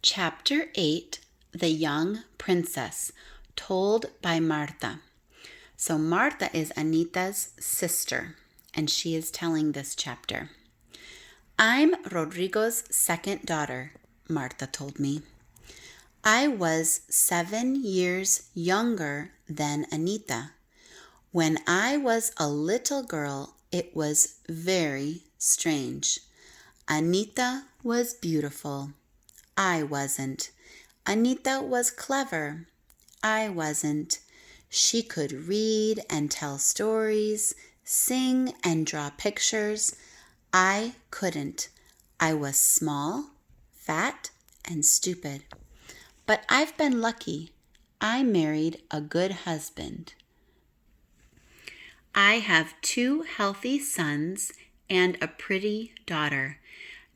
Chapter 8, The Young Princess, told by Marta. So Marta is Anita's sister, and she is telling this chapter. I'm Rodrigo's second daughter, Marta told me. I was 7 years younger than Anita. When I was a little girl, it was very strange. Anita was beautiful. I wasn't. Anita was clever. I wasn't. She could read and tell stories, sing and draw pictures. I couldn't. I was small, fat, and stupid. But I've been lucky. I married a good husband. I have 2 healthy sons and a pretty daughter.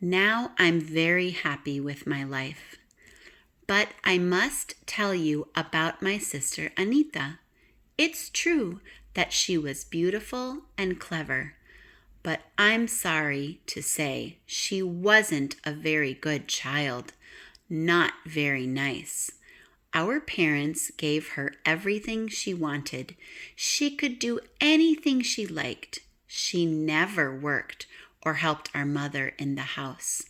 Now I'm very happy with my life. But I must tell you about my sister Anita. It's true that she was beautiful and clever, but I'm sorry to say she wasn't a very good child, not very nice. Our parents gave her everything she wanted. She could do anything she liked. She never worked or helped our mother in the house.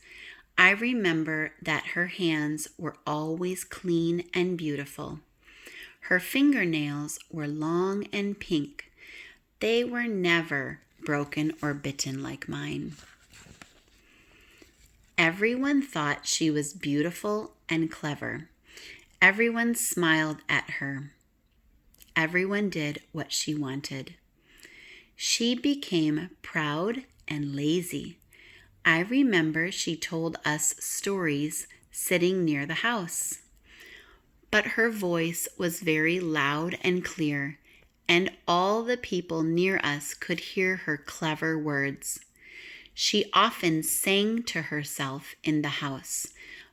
I remember that her hands were always clean and beautiful. Her fingernails were long and pink. They were never broken or bitten like mine. Everyone thought she was beautiful and clever. Everyone smiled at her. Everyone did what she wanted. She became proud and lazy. I remember she told us stories sitting near the house. But her voice was very loud and clear, and all the people near us could hear her clever words. She often sang to herself in the house,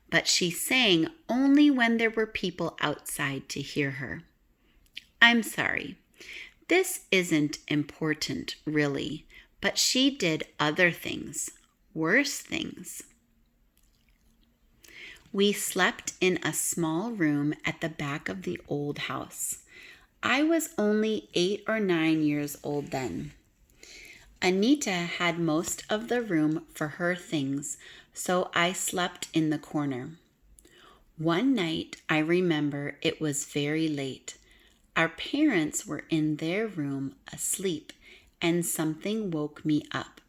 but she sang only when there were people outside to hear her. I'm sorry. This isn't important, really, but she did other things, worse things. We slept in a small room at the back of the old house. I was only 8 or 9 years old then. Anita had most of the room for her things, so I slept in the corner. One night, I remember it was very late. Our parents were in their room asleep, and something woke me up.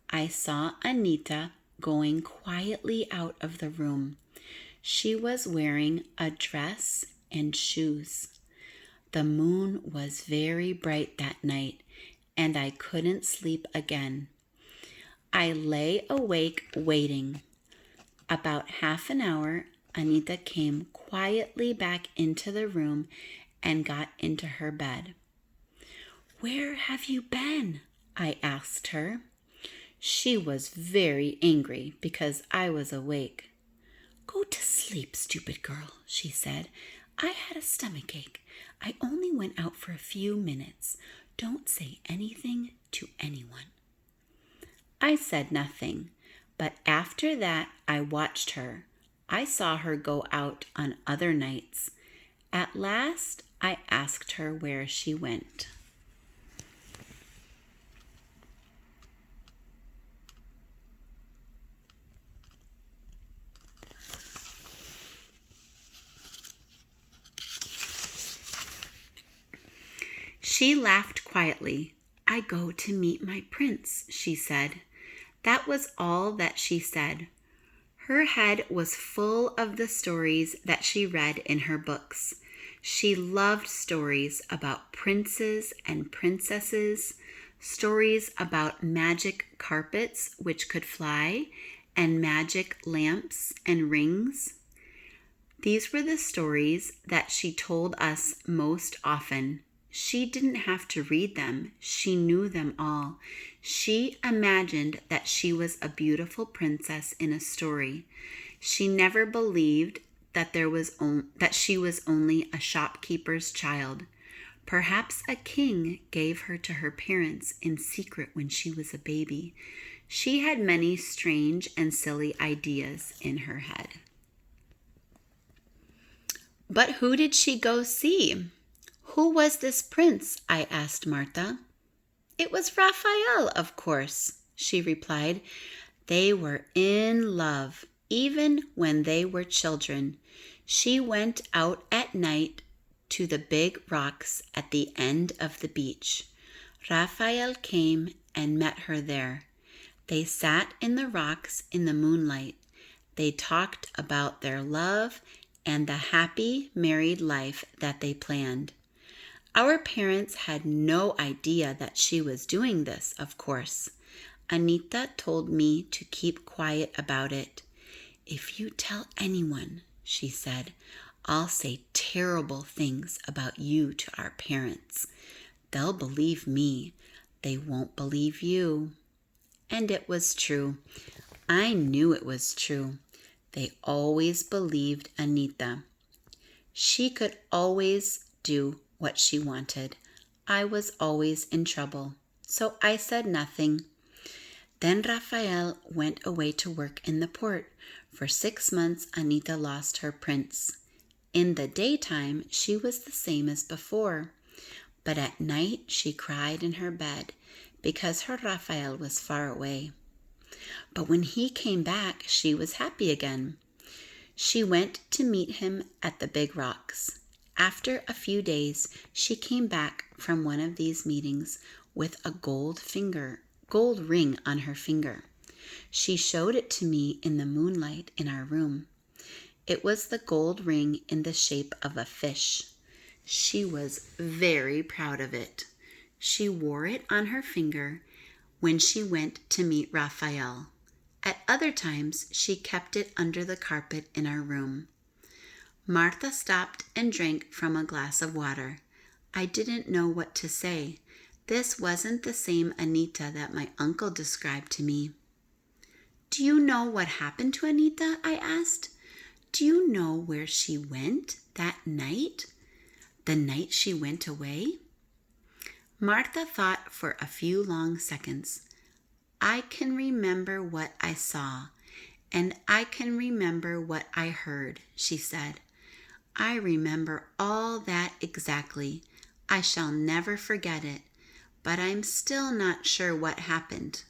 I saw Anita going quietly out of the room. She was wearing a dress and shoes. The moon was very bright that night, and I couldn't sleep again. I lay awake waiting. About half an hour, Anita came quietly back into the room and got into her bed. "Where have you been?" I asked her. She was very angry because I was awake. "Go to sleep, stupid girl," she said. "I had a stomachache. I only went out for a few minutes. Don't say anything to anyone." I said nothing, but after that I watched her. I saw her go out on other nights. At last, I asked her where she went. She laughed quietly. "I go to meet my prince," she said. That was all that she said. Her head was full of the stories that she read in her books. She loved stories about princes and princesses, stories about magic carpets which could fly, and magic lamps and rings. These were the stories that she told us most often. She didn't have to read them. She knew them all. She imagined that she was a beautiful princess in a story. She never believed that she was only a shopkeeper's child. Perhaps a king gave her to her parents in secret when she was a baby. She had many strange and silly ideas in her head. But who did she go see? Who was this prince? I asked Martha. It was Raphael, of course, she replied. They were in love, even when they were children. She went out at night to the big rocks at the end of the beach. Raphael came and met her there. They sat in the rocks in the moonlight. They talked about their love and the happy married life that they planned. Our parents had no idea that she was doing this, of course. Anita told me to keep quiet about it. If you tell anyone, she said, I'll say terrible things about you to our parents. They'll believe me. They won't believe you. And it was true. I knew it was true. They always believed Anita. She could always do what she wanted. I was always in trouble, so I said nothing. Then Raphael went away to work in the port. For 6 months, Anita lost her prince. In the daytime, she was the same as before. But at night, she cried in her bed because her Raphael was far away. But when he came back, she was happy again. She went to meet him at the big rocks. After a few days, she came back from one of these meetings with a gold ring on her finger. She showed it to me in the moonlight in our room. It was the gold ring in the shape of a fish. She was very proud of it. She wore it on her finger when she went to meet Raphael. At other times, she kept it under the carpet in our room. Martha stopped and drank from a glass of water. I didn't know what to say. This wasn't the same Anita that my uncle described to me. Do you know what happened to Anita? I asked. Do you know where she went that night? The night she went away? Martha thought for a few long seconds. I can remember what I saw, and I can remember what I heard, she said. I remember all that exactly. I shall never forget it, but I'm still not sure what happened.